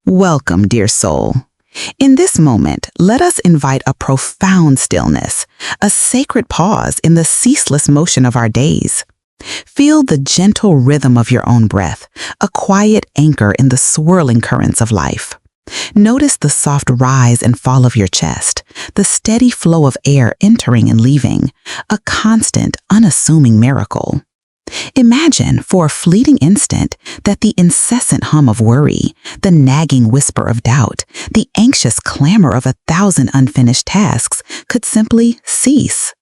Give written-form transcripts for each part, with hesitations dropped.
Welcome, dear soul. In this moment, let us invite a profound stillness, a sacred pause in the ceaseless motion of our days. Feel the gentle rhythm of your own breath, a quiet anchor in the swirling currents of life. Notice the soft rise and fall of your chest, the steady flow of air entering and leaving, a constant, unassuming miracle. Imagine for a fleeting instant that the incessant hum of worry, the nagging whisper of doubt, the anxious clamor of 1,000 unfinished tasks could simply cease.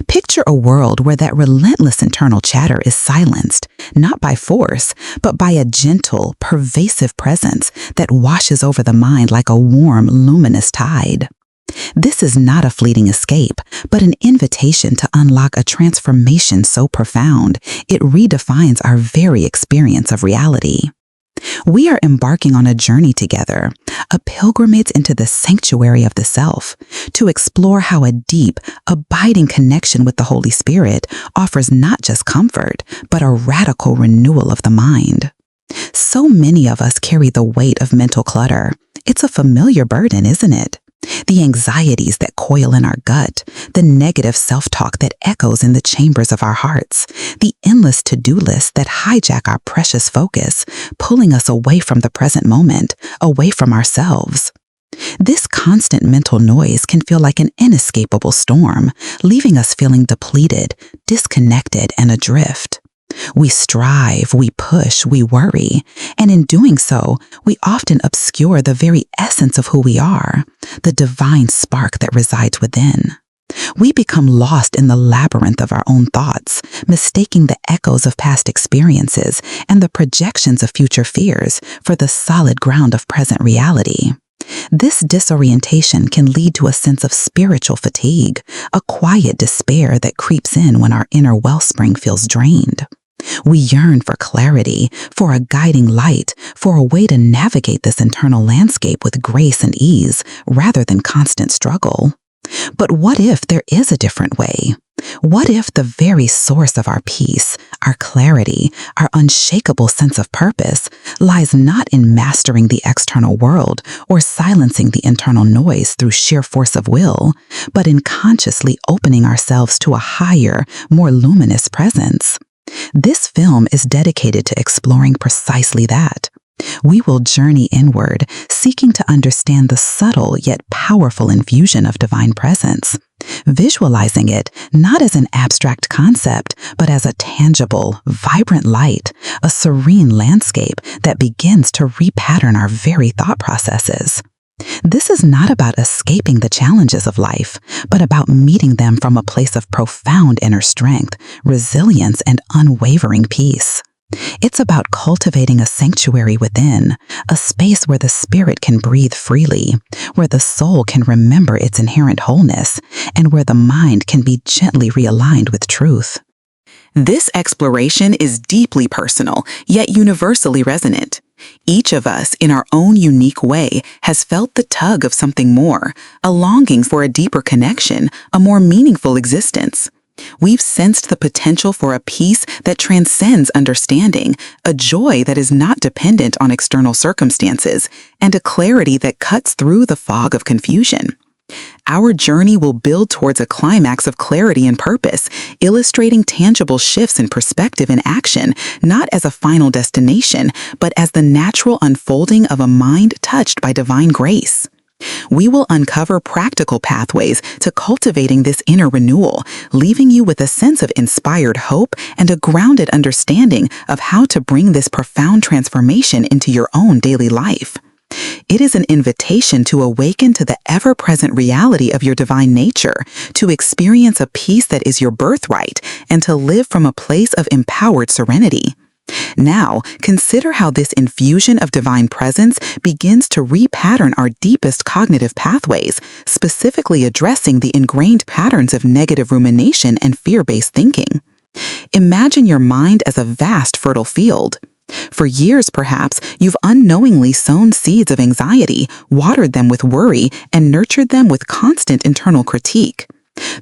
Picture a world where that relentless internal chatter is silenced, not by force, but by a gentle, pervasive presence that washes over the mind like a warm, luminous tide. This is not a fleeting escape, but an invitation to unlock a transformation so profound it redefines our very experience of reality. We are embarking on a journey together, a pilgrimage into the sanctuary of the self, to explore how a deep, abiding connection with the Holy Spirit offers not just comfort, but a radical renewal of the mind. So many of us carry the weight of mental clutter. It's a familiar burden, isn't it? The anxieties that coil in our gut, the negative self-talk that echoes in the chambers of our hearts, the endless to-do lists that hijack our precious focus, pulling us away from the present moment, away from ourselves. This constant mental noise can feel like an inescapable storm, leaving us feeling depleted, disconnected, and adrift. We strive, we push, we worry, and in doing so, we often obscure the very essence of who we are, the divine spark that resides within. We become lost in the labyrinth of our own thoughts, mistaking the echoes of past experiences and the projections of future fears for the solid ground of present reality. This disorientation can lead to a sense of spiritual fatigue, a quiet despair that creeps in when our inner wellspring feels drained. We yearn for clarity, for a guiding light, for a way to navigate this internal landscape with grace and ease, rather than constant struggle. But what if there is a different way? What if the very source of our peace, our clarity, our unshakable sense of purpose lies not in mastering the external world or silencing the internal noise through sheer force of will, but in consciously opening ourselves to a higher, more luminous presence? This film is dedicated to exploring precisely that. We will journey inward, seeking to understand the subtle yet powerful infusion of divine presence, visualizing it not as an abstract concept, but as a tangible, vibrant light, a serene landscape that begins to repattern our very thought processes. This is not about escaping the challenges of life, but about meeting them from a place of profound inner strength, resilience, and unwavering peace. It's about cultivating a sanctuary within, a space where the spirit can breathe freely, where the soul can remember its inherent wholeness, and where the mind can be gently realigned with truth. This exploration is deeply personal, yet universally resonant. Each of us, in our own unique way, has felt the tug of something more, a longing for a deeper connection, a more meaningful existence. We've sensed the potential for a peace that transcends understanding, a joy that is not dependent on external circumstances, and a clarity that cuts through the fog of confusion. Our journey will build towards a climax of clarity and purpose, illustrating tangible shifts in perspective and action, not as a final destination, but as the natural unfolding of a mind touched by divine grace. We will uncover practical pathways to cultivating this inner renewal, leaving you with a sense of inspired hope and a grounded understanding of how to bring this profound transformation into your own daily life. It is an invitation to awaken to the ever-present reality of your divine nature, to experience a peace that is your birthright, and to live from a place of empowered serenity. Now, consider how this infusion of divine presence begins to repattern our deepest cognitive pathways, specifically addressing the ingrained patterns of negative rumination and fear-based thinking. Imagine your mind as a vast fertile field. For years, perhaps, you've unknowingly sown seeds of anxiety, watered them with worry, and nurtured them with constant internal critique.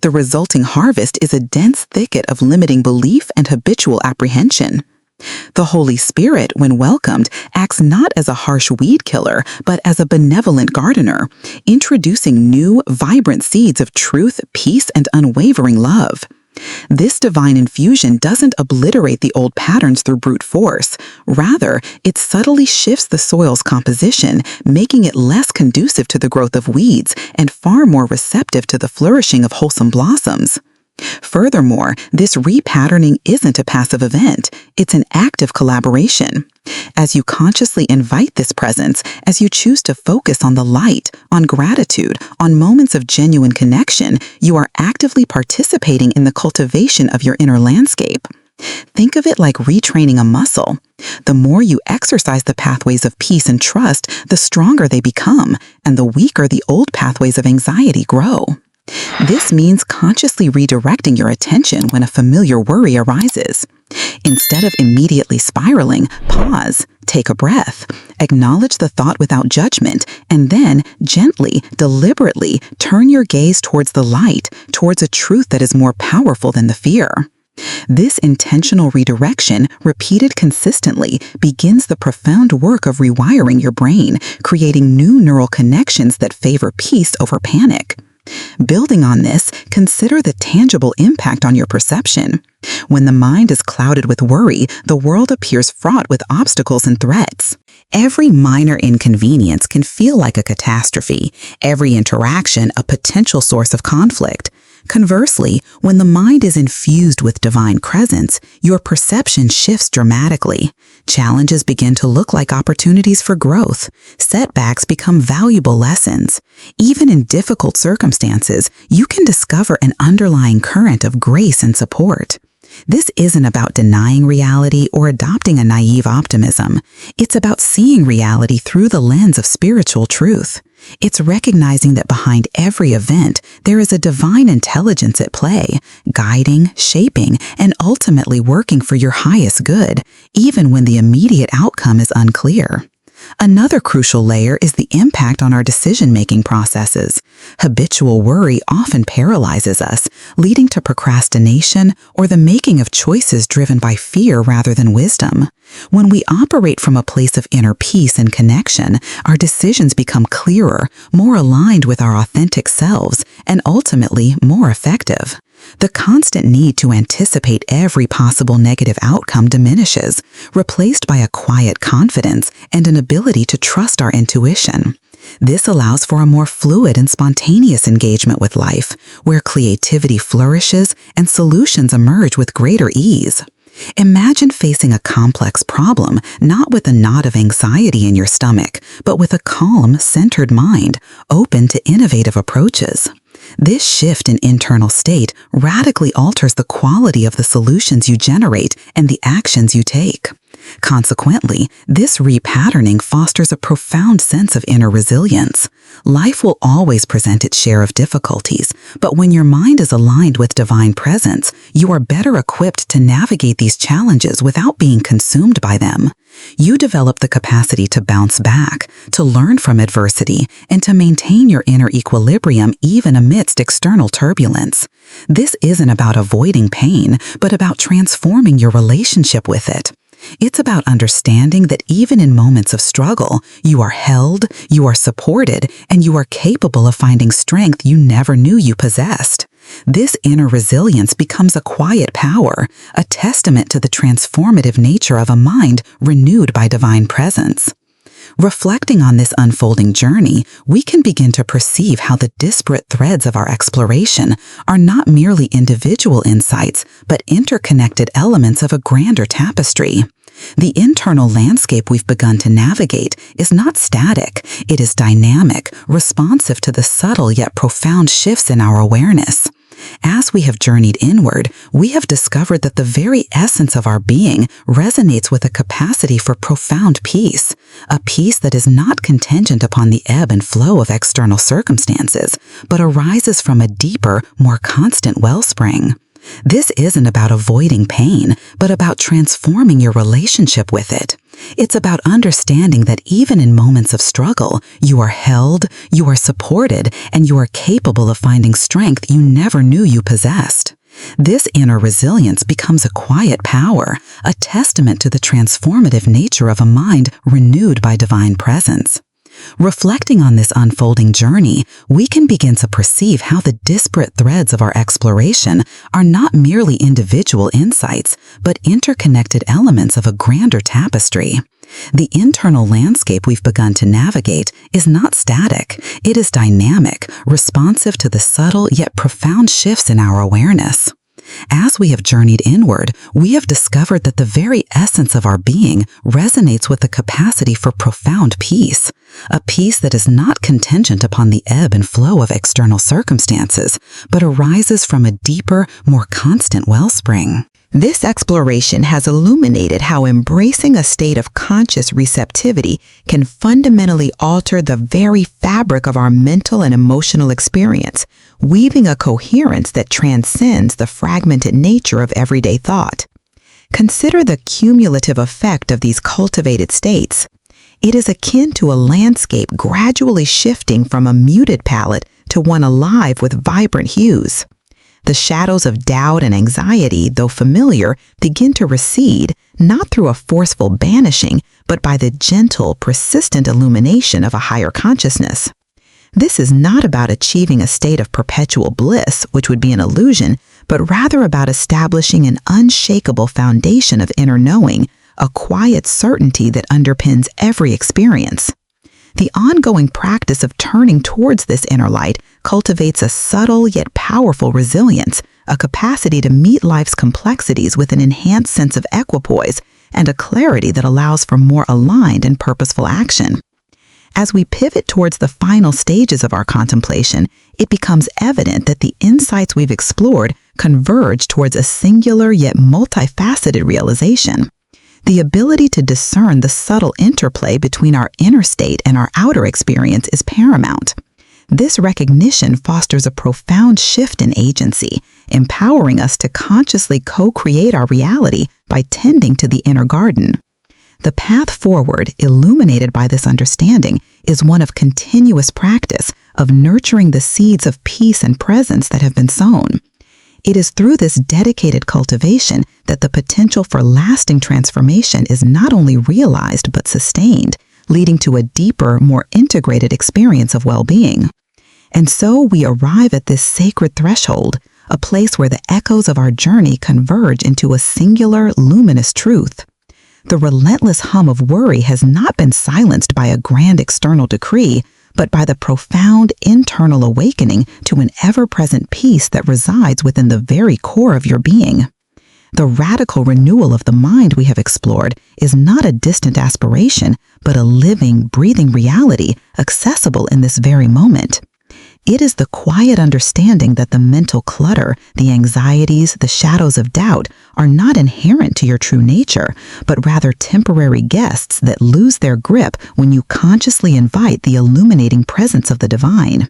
The resulting harvest is a dense thicket of limiting belief and habitual apprehension. The Holy Spirit, when welcomed, acts not as a harsh weed killer, but as a benevolent gardener, introducing new, vibrant seeds of truth, peace, and unwavering love. This divine infusion doesn't obliterate the old patterns through brute force. Rather, it subtly shifts the soil's composition, making it less conducive to the growth of weeds and far more receptive to the flourishing of wholesome blossoms. Furthermore, this repatterning isn't a passive event, it's an active collaboration. As you consciously invite this presence, as you choose to focus on the light, on gratitude, on moments of genuine connection, you are actively participating in the cultivation of your inner landscape. Think of it like retraining a muscle. The more you exercise the pathways of peace and trust, the stronger they become, and the weaker the old pathways of anxiety grow. This means consciously redirecting your attention when a familiar worry arises. Instead of immediately spiraling, pause, take a breath, acknowledge the thought without judgment, and then gently, deliberately turn your gaze towards the light, towards a truth that is more powerful than the fear. This intentional redirection, repeated consistently, begins the profound work of rewiring your brain, creating new neural connections that favor peace over panic. Building on this, consider the tangible impact on your perception. When the mind is clouded with worry, the world appears fraught with obstacles and threats. Every minor inconvenience can feel like a catastrophe, every interaction a potential source of conflict. Conversely, when the mind is infused with divine presence, your perception shifts dramatically. Challenges begin to look like opportunities for growth. Setbacks become valuable lessons. Even in difficult circumstances, you can discover an underlying current of grace and support. This isn't about denying reality or adopting a naive optimism. It's about seeing reality through the lens of spiritual truth. It's recognizing that behind every event, there is a divine intelligence at play, guiding, shaping, and ultimately working for your highest good, even when the immediate outcome is unclear. Another crucial layer is the impact on our decision-making processes. Habitual worry often paralyzes us, leading to procrastination or the making of choices driven by fear rather than wisdom. When we operate from a place of inner peace and connection, our decisions become clearer, more aligned with our authentic selves, and ultimately more effective. The constant need to anticipate every possible negative outcome diminishes, replaced by a quiet confidence and an ability to trust our intuition. This allows for a more fluid and spontaneous engagement with life, where creativity flourishes and solutions emerge with greater ease. Imagine facing a complex problem, not with a knot of anxiety in your stomach, but with a calm, centered mind, open to innovative approaches. This shift in internal state radically alters the quality of the solutions you generate and the actions you take. Consequently, this repatterning fosters a profound sense of inner resilience. Life will always present its share of difficulties, but when your mind is aligned with divine presence, you are better equipped to navigate these challenges without being consumed by them. You develop the capacity to bounce back, to learn from adversity, and to maintain your inner equilibrium even amidst external turbulence. This isn't about avoiding pain, but about transforming your relationship with it. It's about understanding that even in moments of struggle, you are held, you are supported, and you are capable of finding strength you never knew you possessed. This inner resilience becomes a quiet power, a testament to the transformative nature of a mind renewed by divine presence. Reflecting on this unfolding journey, we can begin to perceive how the disparate threads of our exploration are not merely individual insights, but interconnected elements of a grander tapestry. The internal landscape we've begun to navigate is not static, it is dynamic, responsive to the subtle yet profound shifts in our awareness. As we have journeyed inward, we have discovered that the very essence of our being resonates with a capacity for profound peace, a peace that is not contingent upon the ebb and flow of external circumstances, but arises from a deeper, more constant wellspring. This isn't about avoiding pain, but about transforming your relationship with it. It's about understanding that even in moments of struggle, you are held, you are supported, and you are capable of finding strength you never knew you possessed. This inner resilience becomes a quiet power, a testament to the transformative nature of a mind renewed by divine presence. Reflecting on this unfolding journey, we can begin to perceive how the disparate threads of our exploration are not merely individual insights, but interconnected elements of a grander tapestry. The internal landscape we've begun to navigate is not static. It is dynamic, responsive to the subtle yet profound shifts in our awareness. As we have journeyed inward, we have discovered that the very essence of our being resonates with the capacity for profound peace, a peace that is not contingent upon the ebb and flow of external circumstances, but arises from a deeper, more constant wellspring. This exploration has illuminated how embracing a state of conscious receptivity can fundamentally alter the very fabric of our mental and emotional experience, weaving a coherence that transcends the fragmented nature of everyday thought. Consider the cumulative effect of these cultivated states. It is akin to a landscape gradually shifting from a muted palette to one alive with vibrant hues. The shadows of doubt and anxiety, though familiar, begin to recede, not through a forceful banishing, but by the gentle, persistent illumination of a higher consciousness. This is not about achieving a state of perpetual bliss, which would be an illusion, but rather about establishing an unshakable foundation of inner knowing, a quiet certainty that underpins every experience. The ongoing practice of turning towards this inner light cultivates a subtle yet powerful resilience, a capacity to meet life's complexities with an enhanced sense of equipoise and a clarity that allows for more aligned and purposeful action. As we pivot towards the final stages of our contemplation, it becomes evident that the insights we've explored converge towards a singular yet multifaceted realization. The ability to discern the subtle interplay between our inner state and our outer experience is paramount. This recognition fosters a profound shift in agency, empowering us to consciously co-create our reality by tending to the inner garden. The path forward, illuminated by this understanding, is one of continuous practice, of nurturing the seeds of peace and presence that have been sown. It is through this dedicated cultivation that the potential for lasting transformation is not only realized but sustained, leading to a deeper, more integrated experience of well-being. And so we arrive at this sacred threshold, a place where the echoes of our journey converge into a singular, luminous truth. The relentless hum of worry has not been silenced by a grand external decree, but by the profound internal awakening to an ever-present peace that resides within the very core of your being. The radical renewal of the mind we have explored is not a distant aspiration, but a living, breathing reality accessible in this very moment. It is the quiet understanding that the mental clutter, the anxieties, the shadows of doubt are not inherent to your true nature, but rather temporary guests that lose their grip when you consciously invite the illuminating presence of the divine.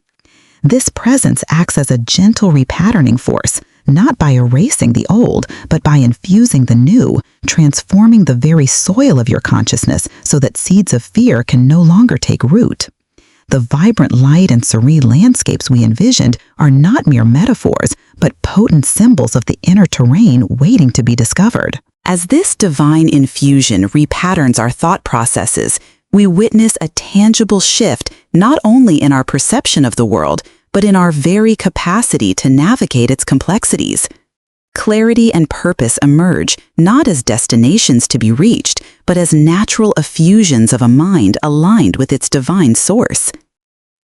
This presence acts as a gentle repatterning force, not by erasing the old, but by infusing the new, transforming the very soil of your consciousness so that seeds of fear can no longer take root. The vibrant light and serene landscapes we envisioned are not mere metaphors, but potent symbols of the inner terrain waiting to be discovered. As this divine infusion repatterns our thought processes, we witness a tangible shift not only in our perception of the world, but in our very capacity to navigate its complexities. Clarity and purpose emerge not as destinations to be reached, but as natural effusions of a mind aligned with its divine source.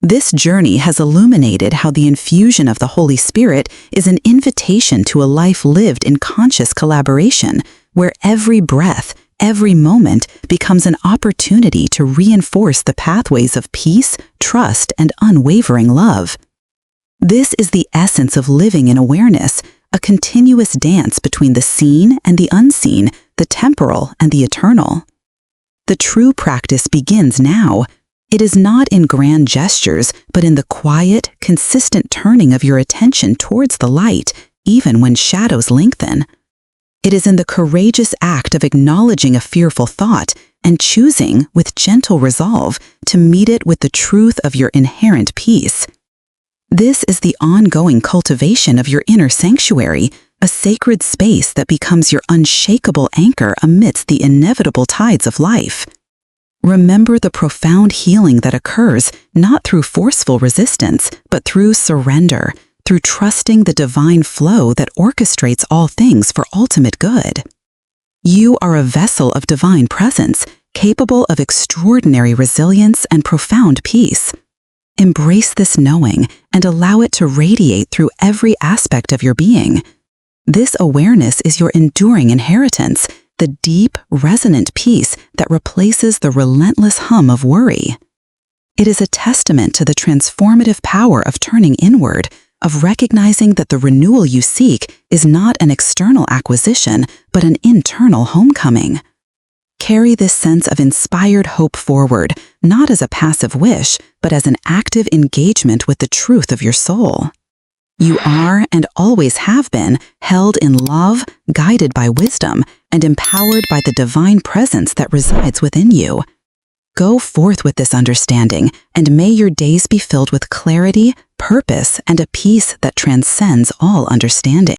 This journey has illuminated how the infusion of the Holy Spirit is an invitation to a life lived in conscious collaboration, where every breath, every moment becomes an opportunity to reinforce the pathways of peace, trust, and unwavering love. This is the essence of living in awareness, a continuous dance between the seen and the unseen, the temporal and the eternal. The true practice begins now. It is not in grand gestures, but in the quiet, consistent turning of your attention towards the light, even when shadows lengthen. It is in the courageous act of acknowledging a fearful thought and choosing, with gentle resolve, to meet it with the truth of your inherent peace. This is the ongoing cultivation of your inner sanctuary, a sacred space that becomes your unshakable anchor amidst the inevitable tides of life. Remember the profound healing that occurs not through forceful resistance, but through surrender, through trusting the divine flow that orchestrates all things for ultimate good. You are a vessel of divine presence, capable of extraordinary resilience and profound peace. Embrace this knowing and allow it to radiate through every aspect of your being. This awareness is your enduring inheritance, the deep, resonant peace that replaces the relentless hum of worry. It is a testament to the transformative power of turning inward, of recognizing that the renewal you seek is not an external acquisition, but an internal homecoming. Carry this sense of inspired hope forward, not as a passive wish, but as an active engagement with the truth of your soul. You are, and always have been, held in love, guided by wisdom, and empowered by the divine presence that resides within you. Go forth with this understanding, and may your days be filled with clarity, purpose, and a peace that transcends all understanding.